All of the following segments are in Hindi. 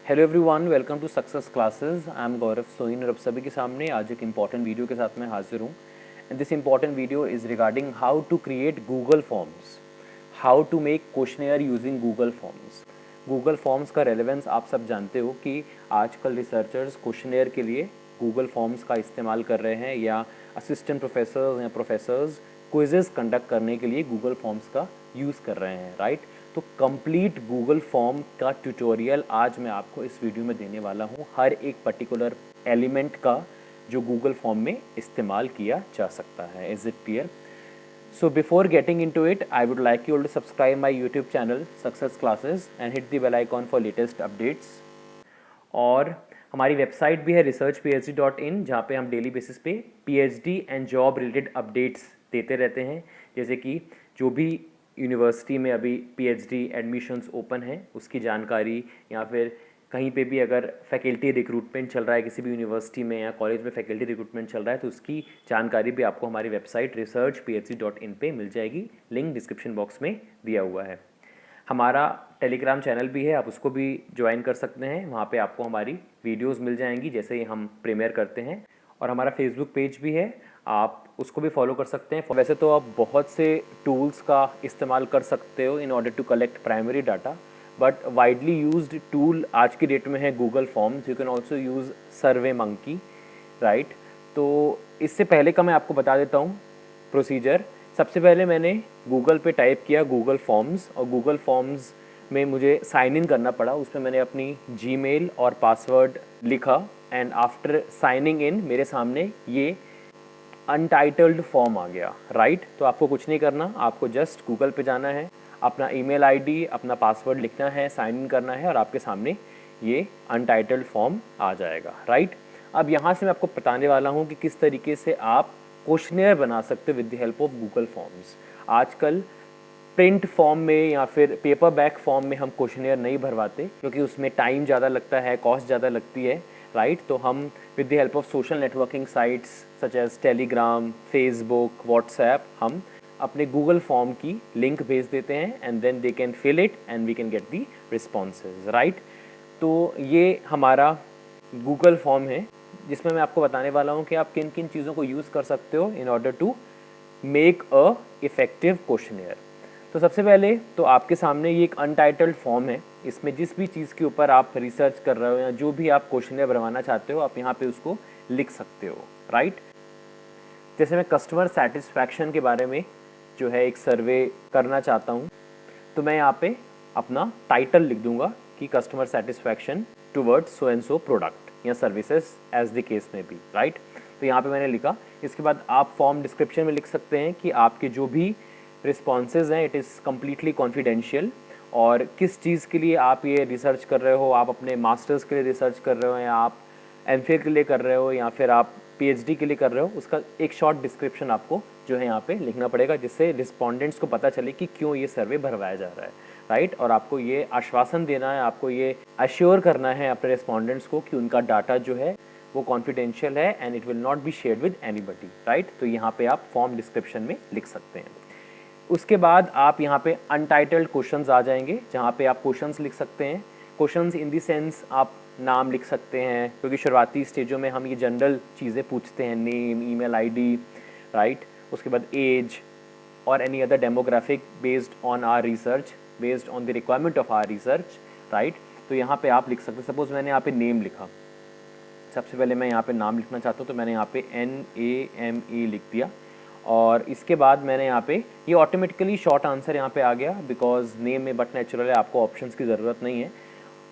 Hello everyone, welcome to success classes. I am Gaurav Soin और अब सभी के सामने आज एक इम्पॉर्टेंट वीडियो के साथ मैं हाजिर हूँ। And this important video is regarding how to create Google forms, how to make questionnaire using Google forms. Google forms का रेलेवेंस आप सब जानते हो कि आजकल रिसर्चर्स क्वेश्चनेयर के लिए गूगल फॉर्म्स का इस्तेमाल कर रहे हैं, या असिस्टेंट प्रोफेसर्स या प्रोफेसर्स क्विजेस कंडक्ट करने के लिए गूगल फॉर्म्स का यूज़ कर रहे हैं, राइट। तो कंप्लीट गूगल फॉर्म का ट्यूटोरियल आज मैं आपको इस वीडियो में देने वाला हूँ, हर एक पर्टिकुलर एलिमेंट का जो गूगल फॉर्म में इस्तेमाल किया जा सकता है। Is it clear? So before getting into it, I would like you all to subscribe my YouTube channel Success Classes and hit the bell icon for latest updates। और हमारी वेबसाइट भी है researchphd.in, जहाँ पे हम डेली बेसिस पे PhD and job related updates देते रहते हैं। जैसे कि जो भी यूनिवर्सिटी में अभी PhD एडमिशन्स ओपन हैं उसकी जानकारी, या फिर कहीं पे भी अगर फैकल्टी रिक्रूटमेंट चल रहा है किसी भी यूनिवर्सिटी में या कॉलेज में फैकल्टी रिक्रूटमेंट चल रहा है, तो उसकी जानकारी भी आपको हमारी वेबसाइट researchphd.in पे मिल जाएगी। लिंक डिस्क्रिप्शन बॉक्स में दिया हुआ है। हमारा टेलीग्राम चैनल भी है, आप उसको भी ज्वाइन कर सकते हैं। वहाँ पे आपको हमारी वीडियोस मिल जाएंगी जैसे ही हम प्रीमियर करते हैं। और हमारा फेसबुक पेज भी है, आप उसको भी फॉलो कर सकते हैं। वैसे तो आप बहुत से टूल्स का इस्तेमाल कर सकते हो in order to collect primary data, but widely used tool आज की डेट में है Google forms. You can also use SurveyMonkey, right. तो इससे पहले का मैं आपको बता देता हूँ प्रोसीजर। सबसे पहले मैंने गूगल पे टाइप किया गूगल फॉर्म्स, और गूगल फॉर्म्स में मुझे साइन इन करना पड़ा। उसमें मैंने अपनी जीमेल और पासवर्ड लिखा, एंड आफ्टर साइनिंग इन मेरे सामने ये अनटाइटल्ड फॉर्म आ गया, राइट। तो आपको कुछ नहीं करना, आपको जस्ट गूगल पे जाना है, अपना ईमेल आईडी, अपना पासवर्ड लिखना है, साइन इन करना है, और आपके सामने ये अनटाइटल्ड फॉर्म आ जाएगा, राइट। अब यहाँ से मैं आपको बताने वाला हूँ कि किस तरीके से आप क्वेश्चनेयर बना सकते हो with the help of Google forms. आजकल प्रिंट फॉर्म में या फिर पेपर बैक फॉर्म में हम क्वेश्चनेयर नहीं भरवाते, क्योंकि उसमें टाइम ज़्यादा लगता है, कॉस्ट ज़्यादा लगती है, राइट। तो हम with the help of social networking sites such as Telegram, Facebook, WhatsApp, हम अपने गूगल फॉर्म की लिंक भेज देते हैं, and then they can fill it and we can get the responses, right. तो ये हमारा गूगल फॉर्म है, जिसमें मैं आपको बताने वाला हूँ कि आप किन किन चीज़ों को यूज़ कर सकते हो in order to make a effective questionnaire. तो सबसे पहले तो आपके सामने ये एक अनटाइटल्ड फॉर्म है। इसमें जिस भी चीज़ के ऊपर आप रिसर्च कर रहे हो या जो भी आप क्वेश्चनेयर बनवाना चाहते हो, आप यहाँ पे उसको लिख सकते हो, राइट। जैसे मैं कस्टमर सेटिस्फैक्शन के बारे में जो है एक सर्वे करना चाहता हूँ, तो मैं यहाँ पे अपना टाइटल लिख दूंगा कि customer satisfaction towards so and so product या सर्विसेज एज द केस में भी, राइट। तो यहाँ पे मैंने लिखा। इसके बाद आप फॉर्म डिस्क्रिप्शन में लिख सकते हैं कि आपके जो भी रिस्पॉन्सेज हैं इट इज़ कम्प्लीटली कॉन्फिडेंशियल, और किस चीज़ के लिए आप ये रिसर्च कर रहे हो, आप अपने मास्टर्स के लिए रिसर्च कर रहे हो, या आप एमफिल के लिए कर रहे हो, या फिर आप पीएचडी के लिए कर रहे हो, उसका एक शॉर्ट डिस्क्रिप्शन आपको जो है यहाँ पे लिखना पड़ेगा, जिससे रिस्पोंडेंट्स को पता चले कि क्यों ये सर्वे भरवाया जा रहा है, राइट। और आपको ये आश्वासन देना है, आपको ये अश्योर करना है अपने रिस्पोंडेंट्स को कि उनका डाटा जो है वो कॉन्फिडेंशियल है and it will not be shared with anybody, right. तो यहाँ पे आप फॉर्म डिस्क्रिप्शन में लिख सकते हैं। उसके बाद आप यहाँ पे अनटाइटल्ड क्वेश्चंस आ जाएंगे, जहाँ पे आप क्वेश्चंस लिख सकते हैं। क्वेश्चंस इन दी सेंस आप नाम लिख सकते हैं, क्योंकि शुरुआती स्टेजों में हम ये जनरल चीज़ें पूछते हैं, नेम, ईमेल आईडी, राइट। उसके बाद एज और any other demographic based on our research, based on the requirement of our research, right. तो यहाँ पे आप लिख सकते हैं। सपोज मैंने यहाँ पे नेम लिखा, सबसे पहले मैं यहाँ पे नाम लिखना चाहता हूँ, तो मैंने यहाँ पे NAME लिख दिया, और इसके बाद मैंने यहाँ पे ये ऑटोमेटिकली शॉर्ट आंसर यहाँ पे आ गया, बिकॉज नेम में बट नेचुरल है, आपको ऑप्शंस की ज़रूरत नहीं है।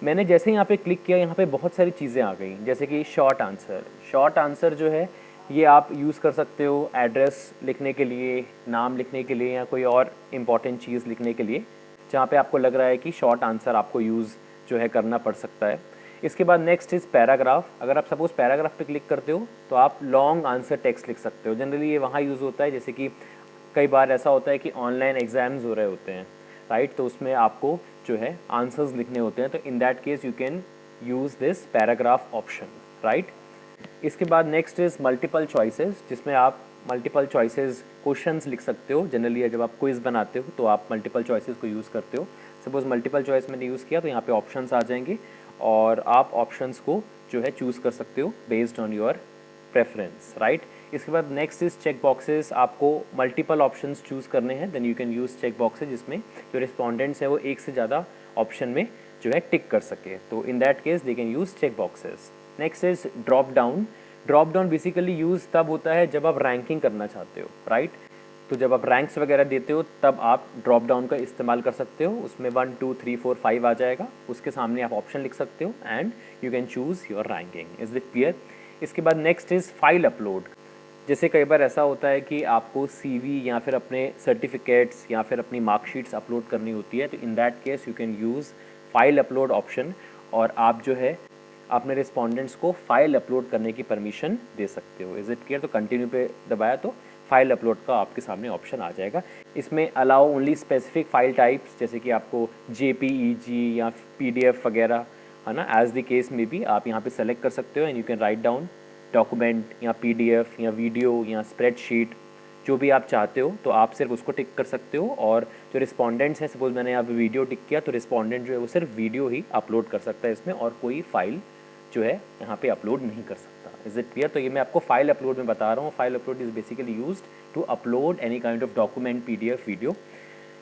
मैंने जैसे यहाँ पे क्लिक किया, यहाँ पे बहुत सारी चीज़ें आ गई, जैसे कि शॉर्ट आंसर। शॉर्ट आंसर जो है ये आप यूज़ कर सकते हो एड्रेस लिखने के लिए, नाम लिखने के लिए, या कोई और इम्पॉर्टेंट चीज़ लिखने के लिए, जहाँ पे आपको लग रहा है कि शॉर्ट आंसर आपको यूज़ जो है करना पड़ सकता है। इसके बाद नेक्स्ट इज़ पैराग्राफ। अगर आप सपोज पैराग्राफ पे क्लिक करते हो तो आप लॉन्ग आंसर टेक्स्ट लिख सकते हो। जनरली ये वहाँ यूज़ होता है, जैसे कि कई बार ऐसा होता है कि ऑनलाइन एग्ज़ाम्स हो रहे होते हैं, राइट। तो उसमें आपको जो है आंसर्स लिखने होते हैं, तो in that case you can use this paragraph option, right. इसके बाद नेक्स्ट इज़ मल्टीपल चॉइसेस, जिसमें आप मल्टीपल चॉइसेस क्वेश्चंस लिख सकते हो। जनरली जब आप क्विज़ बनाते हो तो आप मल्टीपल चॉइसेस को यूज़ करते हो। सपोज मल्टीपल चॉइस मैंने यूज़ किया, तो यहाँ पे ऑप्शंस आ जाएंगे, और आप ऑप्शंस को जो है चूज़ कर सकते हो based on your preference, right. इसके बाद नेक्स्ट इज चेक बॉक्सेस, आपको मल्टीपल ऑप्शंस चूज़ करने हैं, then you can use check boxes जिसमें जो रिस्पॉन्डेंट्स है वो एक से ज़्यादा ऑप्शन में जो है टिक कर सके, तो in that case they can use check boxes. Next is drop down. Drop down basically use तब होता है जब आप रैंकिंग करना चाहते हो, राइट। तो जब आप रैंक्स वगैरह देते हो तब आप ड्रॉप डाउन का इस्तेमाल कर सकते हो, उसमें 1 2 3 4 5 आ जाएगा, उसके सामने आप ऑप्शन लिख सकते हो and you can choose your ranking. Is it clear? इसके बाद नेक्स्ट इज़ फाइल अपलोड। जैसे कई बार ऐसा होता है कि आपको सीवी या फिर अपने सर्टिफिकेट्स या फिर अपनी मार्कशीट्स अपलोड करनी होती है, तो in that case you can use file upload option और आप जो है अपने रिस्पॉन्डेंट्स को फाइल अपलोड करने की परमिशन दे सकते हो। Is it clear? तो कंटिन्यू पे दबाया तो फाइल अपलोड का आपके सामने ऑप्शन आ जाएगा। इसमें allow only specific file types, जैसे कि आपको जेपीईजी या पीडीएफ वगैरह, है ना, एज द केस में भी आप यहाँ पे सेलेक्ट कर सकते हो and you can write down document या पीडीएफ या वीडियो या स्प्रेडशीट, जो भी आप चाहते हो तो आप सिर्फ उसको टिक कर सकते हो। और जो रिस्पॉन्डेंट्स हैं, सपोज मैंने यहाँ पे वीडियो टिक किया तो रिस्पॉन्डेंट जो है वो सिर्फ वीडियो ही अपलोड कर सकता है इसमें, और कोई फाइल जो है यहाँ पे अपलोड नहीं कर सकता। Is it clear? तो ये मैं आपको फाइल अपलोड में बता रहा हूँ। File upload is basically used to upload any kind of document, PDF, video.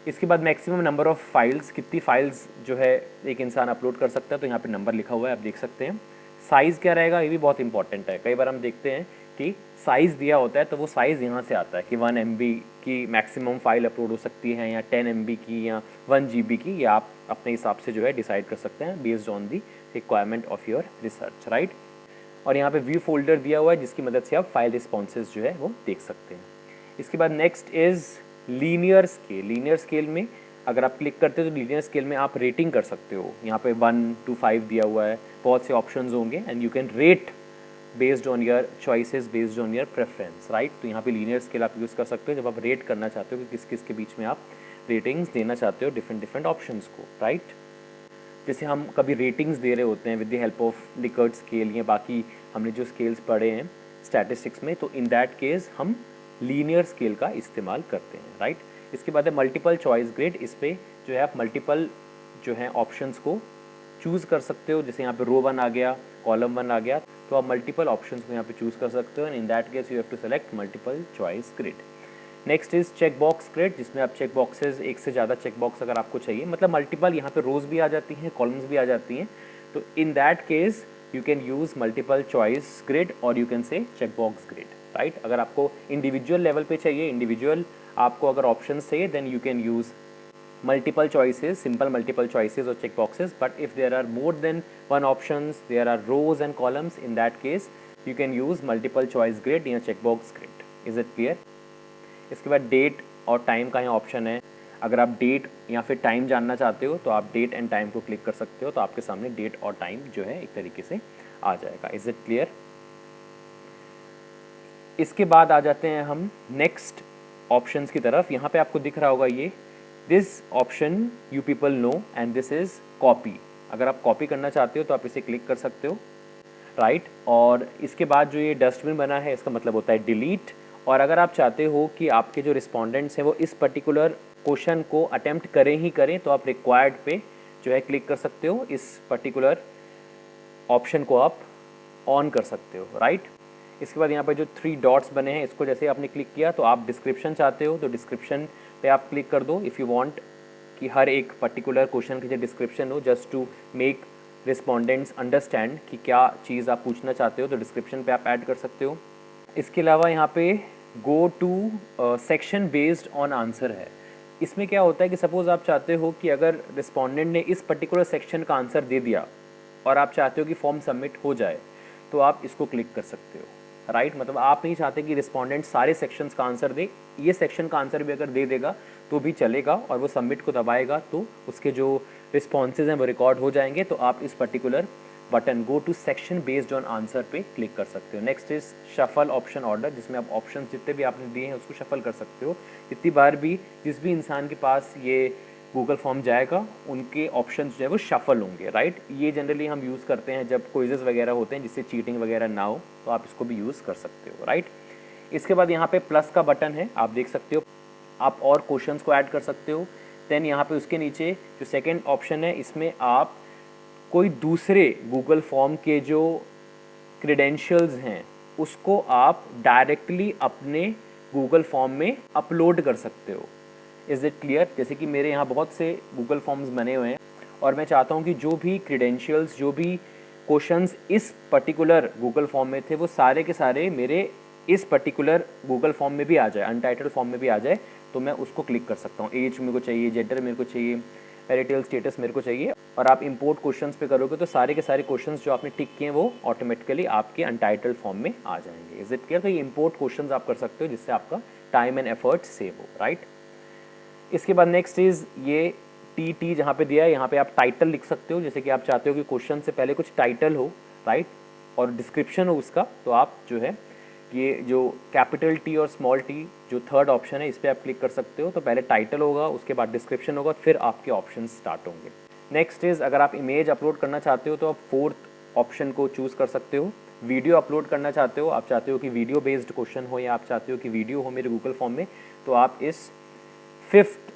इसके बाद मैक्सिमम नंबर ऑफ़ फाइल्स, कितनी फाइल्स जो है एक इंसान अपलोड कर सकता है, तो यहाँ पे नंबर लिखा हुआ है, आप देख सकते हैं। साइज़ क्या रहेगा, ये भी बहुत इंपॉर्टेंट है। कई बार हम देखते हैं कि साइज़ दिया होता है तो वो साइज़ यहाँ से आता है कि 1 MB की मैक्सिमम फ़ाइल अपलोड हो सकती है या 10 MB की या 1 GB की, या आप अपने हिसाब से जो है डिसाइड कर सकते हैं based on the requirement of your research, right. और यहाँ पे व्यू फोल्डर दिया हुआ है जिसकी मदद से आप फाइल रिस्पॉन्सेज जो है वो देख सकते हैं। इसके बाद next is linear scale. Linear scale में अगर आप क्लिक करते हो तो लीनियर स्केल में आप रेटिंग कर सकते हो। यहाँ पे 1 to 5 दिया हुआ है, बहुत से ऑप्शंस होंगे and you can rate based on your choices, based on your preference, right. तो यहाँ पे लीनियर स्केल आप यूज़ कर सकते हो जब आप रेट करना चाहते हो कि किस किस के बीच में आप रेटिंग्स देना चाहते हो डिफरेंट ऑप्शंस को, राइट। जैसे हम कभी रेटिंग्स दे रहे होते हैं with the help of Likert scale या बाकी हमने जो स्केल्स पढ़े हैं स्टैटिस्टिक्स में, तो इन दैट केस हम लीनियर स्केल का इस्तेमाल करते हैं, राइट। इसके बाद है मल्टीपल चॉइस ग्रिड। इस पर जो है आप मल्टीपल जो है ऑप्शंस को चूज़ कर सकते हो। जैसे यहाँ पे रो 1 आ गया, कॉलम 1 आ गया, तो आप मल्टीपल ऑप्शंस को यहाँ पे चूज़ कर सकते हो and in that case you have to select multiple choice grid. Next is check box grid, जिसमें आप चेक बॉक्सेस, एक से ज़्यादा चेक बॉक्स अगर आपको चाहिए, मतलब मल्टीपल, यहाँ पे रोज़ भी आ जाती हैं, कॉलम्स भी आ जाती हैं, तो in that case you can use multiple choice grid और you can say check box grid, right. अगर आपको इंडिविजुअल लेवल पे चाहिए, इंडिविजुअल आपको अगर ऑप्शन चाहिए, then you can use multiple choices, simple multiple choices or check boxes. But if there are more than one options, there are rows and columns, in that case you can use multiple choice grid या check box grid. Is it clear? इसके बाद डेट और टाइम का यहाँ ऑप्शन है। अगर आप डेट या फिर टाइम जानना चाहते हो तो आप डेट एंड टाइम को क्लिक कर सकते हो, तो आपके सामने डेट और टाइम जो है एक तरीके से आ जाएगा। Is it clear? इसके बाद आ जाते हैं हम नेक्स्ट ऑप्शंस की तरफ। यहाँ पे आपको दिख रहा होगा ये this option you people know and this is copy. अगर आप कॉपी करना चाहते हो तो आप इसे क्लिक कर सकते हो, राइट। और इसके बाद जो ये डस्टबिन बना है इसका मतलब होता है डिलीट। और अगर आप चाहते हो कि आपके जो रिस्पोंडेंट्स हैं वो इस पर्टिकुलर क्वेश्चन को अटेम्प्ट करें ही करें, तो आप रिक्वायर्ड पे जो है क्लिक कर सकते हो, इस पर्टिकुलर ऑप्शन को आप ऑन कर सकते हो, राइट। इसके बाद यहाँ पर जो 3 डॉट्स बने हैं, इसको जैसे आपने क्लिक किया तो आप डिस्क्रिप्शन चाहते हो तो डिस्क्रिप्शन पे आप क्लिक कर दो। इफ़ यू वांट कि हर एक पर्टिकुलर क्वेश्चन की जो डिस्क्रिप्शन हो, just to make respondents understand कि क्या चीज़ आप पूछना चाहते हो, तो डिस्क्रिप्शन पे आप ऐड कर सकते हो। इसके अलावा यहाँ पे go to section based on answer है। इसमें क्या होता है कि सपोज़ आप चाहते हो कि अगर रिस्पोंडेंट ने इस पर्टिकुलर सेक्शन का आंसर दे दिया और आप चाहते हो कि फॉर्म सबमिट हो जाए, तो आप इसको क्लिक कर सकते हो, राइट। मतलब आप नहीं चाहते कि रिस्पोंडेंट सारे सेक्शंस का आंसर दे, ये सेक्शन का आंसर भी अगर दे देगा तो भी चलेगा और वो सबमिट को दबाएगा तो उसके जो रिस्पॉन्सेज हैं वो रिकॉर्ड हो जाएंगे। तो आप इस particular button go to section based on answer पे क्लिक कर सकते हो। Next is shuffle option order, जिसमें आप ऑप्शन जितने भी आपने दिए हैं उसको शफल कर सकते हो। जितनी बार भी जिस भी इंसान के पास ये गूगल फॉर्म जाएगा उनके ऑप्शन जो है वो शफल होंगे, राइट। ये जनरली हम यूज़ करते हैं जब क्विजेस वगैरह होते हैं जिससे चीटिंग वगैरह ना हो, तो आप इसको भी यूज़ कर सकते हो, राइट। इसके बाद यहाँ पे प्लस का बटन है, आप देख सकते हो, आप और क्वेश्चंस को ऐड कर सकते हो। देन यहाँ पे उसके नीचे जो सेकंड ऑप्शन है इसमें आप कोई दूसरे गूगल फॉर्म के जो क्रेडेंशियल्स हैं उसको आप डायरेक्टली अपने गूगल फॉर्म में अपलोड कर सकते हो। Is it clear? जैसे कि मेरे यहाँ बहुत से गूगल फॉर्म्स बने हुए हैं और मैं चाहता हूँ कि जो भी क्रेडेंशियल्स, जो भी क्वेश्चंस इस पर्टिकुलर गूगल फॉर्म में थे वो सारे के सारे मेरे इस पर्टिकुलर गूगल फॉर्म में भी आ जाए, अनटाइटल्ड फॉर्म में भी आ जाए, तो मैं उसको क्लिक कर सकता हूँ। एज मेरे को चाहिए, जेंडर मेरे को चाहिए, मैरिटल स्टेटस मेरे को चाहिए, और आप इंपोर्ट क्वेश्चंस पे करोगे तो सारे के सारे क्वेश्चंस जो आपने टिक किए हैं वो ऑटोमेटिकली आपके अनटाइटल्ड फॉर्म में आ जाएंगे। Is it clear? तो ये इंपोर्ट क्वेश्चंस आप कर सकते हो जिससे आपका टाइम एंड एफर्ट सेव हो, राइट। इसके बाद नेक्स्ट इज ये टी जहाँ पे दिया है, यहाँ पे आप टाइटल लिख सकते हो। जैसे कि आप चाहते हो कि क्वेश्चन से पहले कुछ टाइटल हो, राइट, और डिस्क्रिप्शन हो उसका, तो आप जो है ये जो कैपिटल टी और स्मॉल टी जो थर्ड ऑप्शन है इस पर आप क्लिक कर सकते हो। तो पहले टाइटल होगा, उसके बाद डिस्क्रिप्शन होगा, फिर आपके ऑप्शन स्टार्ट होंगे। नेक्स्ट इज़ अगर आप इमेज अपलोड करना चाहते हो तो आप फोर्थ ऑप्शन को चूज़ कर सकते हो। वीडियो अपलोड करना चाहते हो, आप चाहते हो कि वीडियो बेस्ड क्वेश्चन हो या आप चाहते हो कि वीडियो हो मेरे गूगल फॉर्म में, तो आप इस फिफ्थ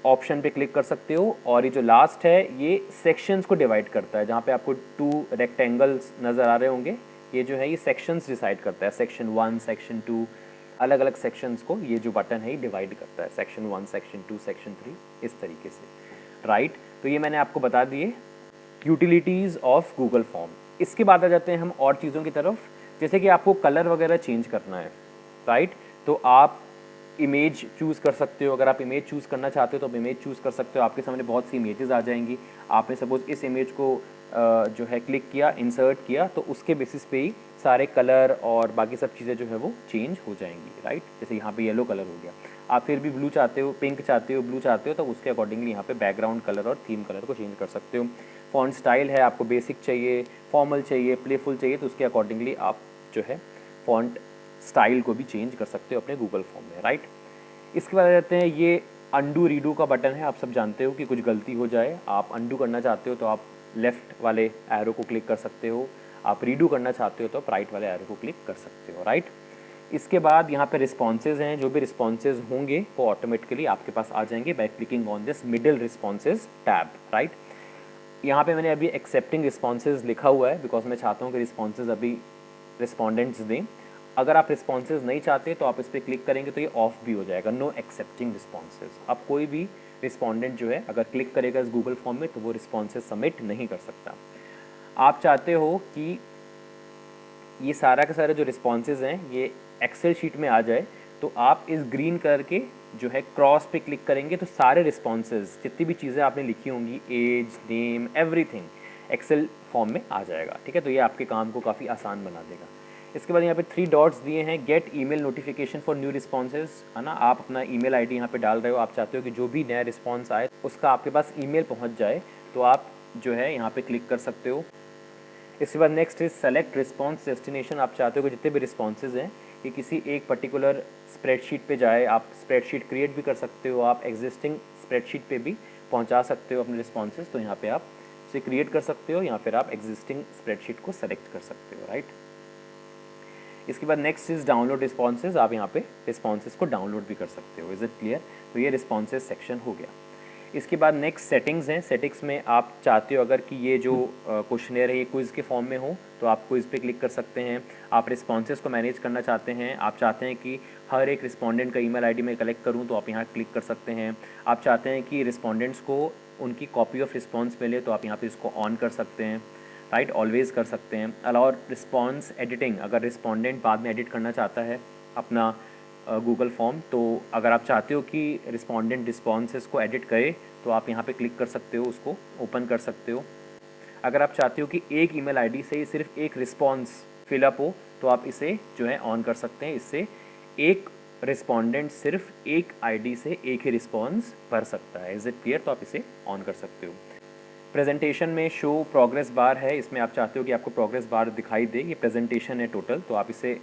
ऑप्शन पे क्लिक कर सकते हो। और ये जो लास्ट है ये सेक्शंस को डिवाइड करता है, जहाँ पे आपको 2 रेक्टेंगल्स नज़र आ रहे होंगे, ये जो है ये सेक्शंस डिसाइड करता है, सेक्शन 1, सेक्शन 2, अलग अलग सेक्शंस को ये जो बटन है ये डिवाइड करता है, सेक्शन 1, सेक्शन 2, सेक्शन 3, इस तरीके से, राइट। तो ये मैंने आपको बता दिए यूटिलिटीज़ ऑफ गूगल फॉर्म। इसके बाद आ जाते हैं हम और चीज़ों की तरफ, जैसे कि आपको कलर वगैरह चेंज करना है, राइट, तो आप इमेज चूज़ कर सकते हो। अगर आप इमेज चूज़ करना चाहते हो तो आप इमेज चूज़ कर सकते हो, आपके सामने बहुत सी इमेजेस आ जाएंगी। आपने सपोज इस इमेज को जो है क्लिक किया, इंसर्ट किया, तो उसके बेसिस पे ही सारे कलर और बाकी सब चीज़ें जो है वो चेंज हो जाएंगी, राइट। जैसे यहाँ पे येलो कलर हो गया, आप फिर भी ब्लू चाहते हो, पिंक चाहते हो, ब्लू चाहते हो, तो उसके अकॉर्डिंगली यहाँ पे बैकग्राउंड कलर और थीम कलर को चेंज कर सकते हो। फॉन्ट स्टाइल है, आपको बेसिक चाहिए, फॉर्मल चाहिए, प्लेफुल चाहिए, तो उसके अकॉर्डिंगली आप जो है फॉन्ट स्टाइल को भी चेंज कर सकते हो अपने गूगल फॉर्म में, राइट। इसके बाद आ जाते हैं ये अंडू रीडू का बटन है। आप सब जानते हो कि कुछ गलती हो जाए, आप अंडू करना चाहते हो तो आप लेफ़्ट वाले एरो को क्लिक कर सकते हो, आप रीडू करना चाहते हो तो आप राइट वाले एरो को क्लिक कर सकते हो, राइट। इसके बाद यहाँ पे रिस्पॉन्सेज हैं, जो भी रिस्पॉन्सेज होंगे वो ऑटोमेटिकली आपके पास आ जाएंगे by clicking on this middle responses tab, right. यहाँ पे मैंने अभी एक्सेप्टिंग रिस्पॉन्सेज लिखा हुआ है बिकॉज मैं चाहता हूँ कि रिस्पॉन्सेज अभी रिस्पॉन्डेंट्स दें। अगर आप रिस्पॉन्सेज नहीं चाहते तो आप इस पर क्लिक करेंगे तो ये ऑफ भी हो जाएगा, नो एक्सेप्टिंग रिस्पॉन्सेज। अब कोई भी रिस्पॉन्डेंट जो है अगर क्लिक करेगा इस गूगल फॉर्म में तो वो रिस्पॉन्सेज सबमिट नहीं कर सकता। आप चाहते हो कि ये सारा के सारे जो रिस्पॉन्सेज हैं ये एक्सेल शीट में आ जाए, तो आप इस ग्रीन कलर के जो है क्रॉस पे क्लिक करेंगे तो सारे रिस्पॉन्सेज, जितनी भी चीज़ें आपने लिखी होंगी, age, name, everything excel form में आ जाएगा, ठीक है। तो ये आपके काम को काफ़ी आसान बना देगा। इसके बाद यहाँ पे 3 डॉट्स दिए हैं, gate email notification for new responses, है ना। आप अपना ईमेल आईडी यहाँ पे डाल रहे हो, आप चाहते हो कि जो भी नया रिस्पॉन्स आए उसका आपके पास ईमेल पहुँच जाए, तो आप जो है यहाँ पे क्लिक कर सकते हो। इसके बाद next is select response destination. आप चाहते हो कि जितने भी रिस्पॉन्सेज हैं ये किसी एक पर्टिकुलर स्प्रेडशीट पे जाए। आप स्प्रेडशीट क्रिएट भी कर सकते हो, आप एग्जिस्टिंग स्प्रेडशीट पे भी पहुंचा सकते हो अपने रिस्पॉन्सेज, तो यहाँ पे आप इसे क्रिएट कर सकते हो या फिर आप एग्जिस्टिंग स्प्रेडशीट को सेलेक्ट कर सकते हो, राइट। इसके बाद नेक्स्ट इज डाउनलोड रिस्पॉन्सेज। आप यहाँ पे रिस्पॉन्सेज को डाउनलोड भी कर सकते हो। Is it clear? तो ये रिस्पॉन्सेज सेक्शन हो गया। इसके बाद नेक्स्ट सेटिंग्स हैं। सेटिंग्स में आप चाहते हो अगर कि ये जो क्वेश्चनेयर है ये क्विज़ के फॉर्म में हो तो आप क्विज़ पे क्लिक कर सकते हैं। आप रिस्पॉन्सेज को मैनेज करना चाहते हैं, आप चाहते हैं कि हर एक रिस्पॉन्डेंट का ईमेल आईडी मैं कलेक्ट करूं, तो आप यहाँ क्लिक कर सकते हैं। आप चाहते हैं कि रिस्पॉन्डेंट्स को उनकी कॉपी ऑफ रिस्पॉन्स मिले, तो आप यहाँ पर इसको ऑन कर सकते हैं, राइट, ऑलवेज़ कर सकते हैं। अलाउ रिस्पॉन्स एडिटिंग, अगर रिस्पॉन्डेंट बाद में एडिट करना चाहता है अपना गूगल फॉर्म, तो अगर आप चाहते हो कि रिस्पॉन्डेंट रिस्पॉन्सेस को एडिट करे तो आप यहाँ पे क्लिक कर सकते हो, उसको ओपन कर सकते हो। अगर आप चाहते हो कि एक ईमेल आईडी से ही सिर्फ एक रिस्पॉन्स फिलअप हो तो आप इसे जो है ऑन कर सकते हैं। इससे एक रिस्पॉन्डेंट सिर्फ एक आईडी से एक ही रिस्पॉन्स भर सकता है। Is it clear? तो आप इसे ऑन कर सकते हो। प्रेजेंटेशन में शो प्रोग्रेस बार है, इसमें आप चाहते हो कि आपको प्रोग्रेस बार दिखाई दे, ये प्रेजेंटेशन है टोटल, तो आप इसे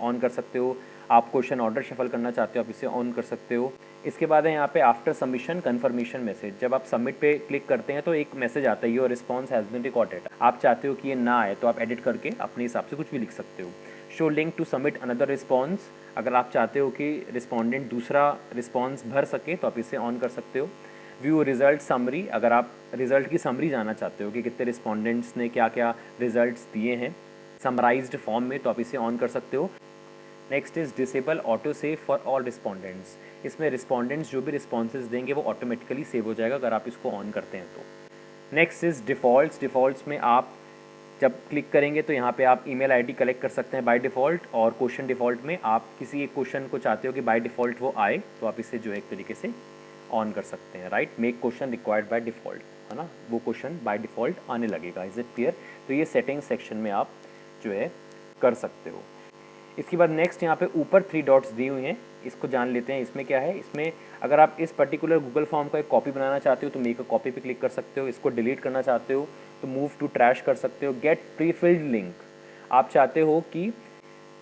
ऑन कर सकते हो। आप क्वेश्चन ऑर्डर शफल करना चाहते हो आप इसे ऑन कर सकते हो। इसके बाद है यहाँ पे आफ्टर सबमिशन कन्फर्मेशन मैसेज। जब आप सबमिट पे क्लिक करते हैं तो एक मैसेज आता है, your response has been recorded. आप चाहते हो कि ये ना आए तो आप एडिट करके अपने हिसाब से कुछ भी लिख सकते हो। Show link to submit another response, अगर आप चाहते हो कि रिस्पॉन्डेंट दूसरा रिस्पॉन्स भर सके तो आप इसे ऑन कर सकते हो। व्यू रिजल्ट समरी, अगर आप रिजल्ट की समरी जानना चाहते हो कि कितने रिस्पोंडेंट्स ने क्या क्या रिजल्ट्स दिए हैं समराइज्ड फॉर्म में, तो आप इसे ऑन कर सकते हो। Next is disable auto save for all respondents, इसमें रिस्पोंडेंट्स जो भी रिस्पॉन्सेज देंगे वो ऑटोमेटिकली सेव हो जाएगा अगर आप इसको ऑन करते हैं तो। नेक्स्ट इज़ डिफ़ॉल्ट्स, डिफ़ॉल्ट्स में आप जब क्लिक करेंगे तो यहाँ पे आप ईमेल आईडी कलेक्ट कर सकते हैं बाय डिफ़ॉल्ट, और क्वेश्चन डिफ़ॉल्ट में आप किसी एक क्वेश्चन को चाहते हो कि बाय डिफ़ॉल्ट वो आए, तो आप इसे जो है एक तरीके से ऑन कर सकते हैं, right. Make question required by default, है ना, वो क्वेश्चन बाय डिफ़ॉल्ट आने लगेगा। Is it clear? तो ये सेटिंग सेक्शन में आप जो है कर सकते हो। इसके बाद नेक्स्ट यहाँ पे ऊपर 3 डॉट्स दी हुई हैं, इसको जान लेते हैं। इसमें क्या है, इसमें अगर आप इस पर्टिकुलर गूगल फॉर्म का एक कॉपी बनाना चाहते हो तो मेक अ कॉपी पे क्लिक कर सकते हो। इसको डिलीट करना चाहते हो तो मूव टू ट्रैश कर सकते हो। गेट प्रीफिल्ड लिंक, आप चाहते हो कि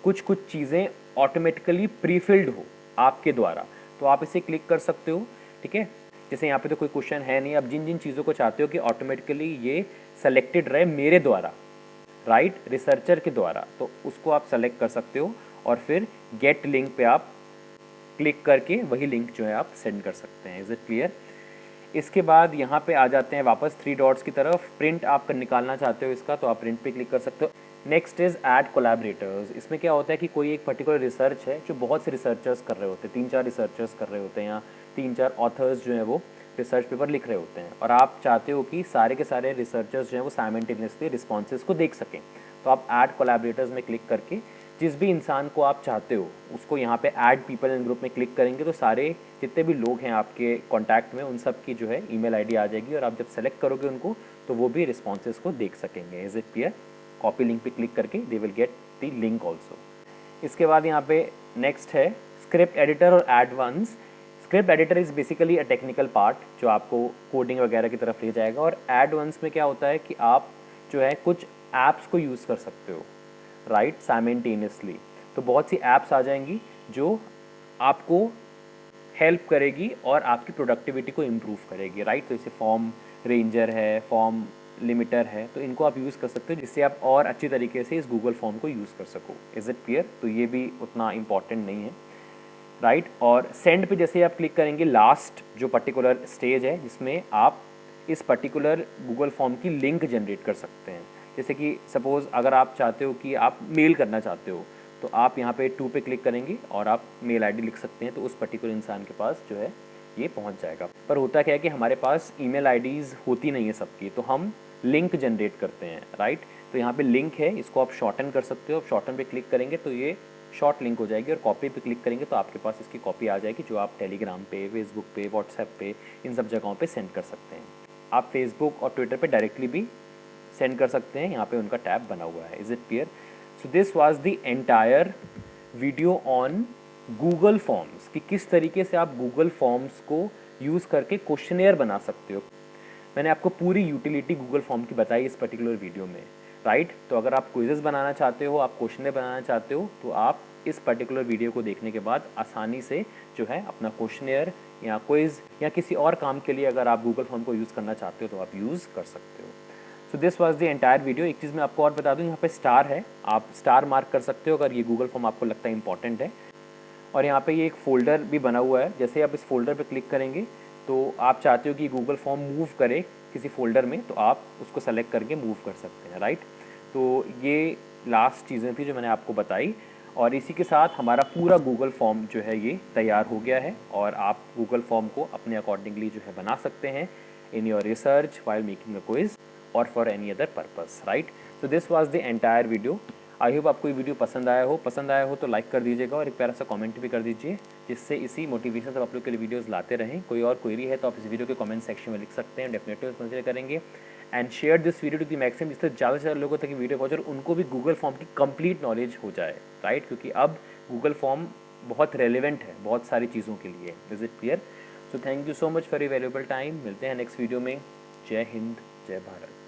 कुछ चीज़ें ऑटोमेटिकली प्रीफिल्ड हो आपके द्वारा, तो आप इसे क्लिक कर सकते हो, ठीक है। जैसे यहाँ पे तो कोई क्वेश्चन है नहीं, आप जिन जिन चीज़ों को चाहते हो कि ऑटोमेटिकली ये सेलेक्टेड रहे मेरे द्वारा, राइट, रिसर्चर के द्वारा, तो उसको आप सेलेक्ट कर सकते हो और फिर गेट लिंक पे आप क्लिक करके वही लिंक जो है आप सेंड कर सकते हैं। Is it clear? इसके बाद यहाँ पे आ जाते हैं वापस 3 डॉट्स की तरफ। प्रिंट आप निकालना चाहते हो इसका, तो आप प्रिंट पे क्लिक कर सकते हो। नेक्स्ट इज़ ऐड कोलैबोरेटर्स, इसमें क्या होता है कि कोई एक पर्टिकुलर रिसर्च है जो बहुत से रिसर्चर्स कर रहे होते हैं, 3-4 रिसर्चर्स कर रहे होते हैं, या 3-4 ऑथर्स जो हैं वो रिसर्च पेपर लिख रहे होते हैं, और आप चाहते हो कि सारे के सारे रिसर्चर्स जो हैं वो साइमल्टेनियसली रिस्पॉन्सेज को देख सकें, तो आप ऐड कोलैबोरेटर्स में क्लिक करके जिस भी इंसान को आप चाहते हो उसको यहाँ पे ऐड पीपल इन ग्रुप में क्लिक करेंगे तो सारे जितने भी लोग हैं आपके कॉन्टैक्ट में उन सब की जो है ईमेल आईडी आ जाएगी, और आप जब सेलेक्ट करोगे उनको तो वो भी रिस्पॉन्सेज को देख सकेंगे। Is it clear? Copy link पे क्लिक करके they will get the link also. इसके बाद यहाँ पे नेक्स्ट है स्क्रिप्ट एडिटर और advance. Script editor is basically a technical part जो आपको कोडिंग वगैरह की तरफ ले जाएगा, और एडवांस में क्या होता है कि आप जो है कुछ ऐप्स को यूज़ कर सकते हो, राइट, साइमल्टेनियसली। तो बहुत सी ऐप्स आ जाएंगी जो आपको हेल्प करेगी और आपकी प्रोडक्टिविटी को इम्प्रूव करेगी, राइट। तो इसे फॉर्म रेंजर है, फॉर्म लिमिटर है, तो इनको आप यूज़ कर सकते हो जिससे आप और अच्छी तरीके से इस गूगल फॉर्म को यूज़ कर सको। Is it clear? तो ये भी उतना इम्पॉर्टेंट नहीं है, राइट। और सेंड पे जैसे आप क्लिक करेंगे, लास्ट जो पर्टिकुलर स्टेज है जिसमें आप इस पर्टिकुलर गूगल फॉर्म की लिंक जनरेट कर सकते हैं। जैसे कि सपोज़ अगर आप चाहते हो कि आप मेल करना चाहते हो, तो आप यहाँ पे 2 पे क्लिक करेंगे और आप मेल आईडी लिख सकते हैं, तो उस पर्टिकुलर इंसान के पास जो है ये पहुँच जाएगा। पर होता क्या है कि हमारे पास ईमेल आईडीज़ होती नहीं है सबकी, तो हम लिंक जनरेट करते हैं, राइट। तो यहाँ पे लिंक है, इसको आप शॉर्टन कर सकते हो। आप शॉर्टन पे क्लिक करेंगे तो ये शॉर्ट लिंक हो जाएगी, और कॉपी पे क्लिक करेंगे तो आपके पास इसकी कॉपी आ जाएगी जो आप टेलीग्राम पे, फेसबुक पे, व्हाट्सएप पे, इन सब जगहों पे सेंड कर सकते हैं। आप फेसबुक और ट्विटर पे डायरेक्टली भी सेंड कर सकते हैं, यहाँ पे उनका टैब बना हुआ है। Is it clear? So this was the entire video on Google forms कि किस तरीके से आप गूगल फॉर्म्स को यूज़ करके क्वेश्चनेयर बना सकते हो। मैंने आपको पूरी यूटिलिटी गूगल फॉर्म की बताई इस पर्टिकुलर वीडियो में, राइट। तो अगर आप क्विज़ेस बनाना चाहते हो, आप क्वेश्चनेयर बनाना चाहते हो, तो आप इस पर्टिकुलर वीडियो को देखने के बाद आसानी से जो है अपना क्वेश्चनेयर या क्विज़ या किसी और काम के लिए अगर आप गूगल फॉर्म को यूज़ करना चाहते हो तो आप यूज़ कर सकते हो। So this was the entire video. एक चीज़ मैं आपको और बता दूं, यहाँ पे स्टार है, आप स्टार मार्क कर सकते हो अगर ये गूगल फॉर्म आपको लगता है इंपॉर्टेंट है। और यहाँ पे ये एक फ़ोल्डर भी बना हुआ है, जैसे आप इस फोल्डर पे क्लिक करेंगे तो आप चाहते हो कि गूगल फॉर्म मूव करे किसी फोल्डर में, तो आप उसको सेलेक्ट करके मूव कर सकते हैं, राइट। तो ये लास्ट चीज़ें थी जो मैंने आपको बताई, और इसी के साथ हमारा पूरा गूगल फॉर्म जो है ये तैयार हो गया है, और आप गूगल फॉर्म को अपने अकॉर्डिंगली जो है बना सकते हैं in your research while making a quiz और for any other purpose, right. तो this was the entire video. I hope आपको ये वीडियो पसंद आया हो तो लाइक कर दीजिएगा और एक प्यारा सा कमेंट भी कर दीजिए, जिससे इसी मोटिवेशन से आप लोग के लिए वीडियोस लाते रहें। कोई और क्वेरी है तो आप इस वीडियो के कमेंट सेक्शन में लिख सकते हैं, डेफिनेटली कंसीडर करेंगे। And share this video to the maximum, जिससे ज़्यादा से ज़्यादा लोगों तक वीडियो पहुँचे और उनको भी गूगल फॉर्म की कंप्लीट नॉलेज हो जाए, राइट। क्योंकि अब गूगल फॉर्म बहुत रेलिवेंट है बहुत सारी चीज़ों के लिए। Is it clear? So thank you so much for your valuable time. मिलते हैं नेक्स्ट वीडियो में। जय हिंद, जय भारत।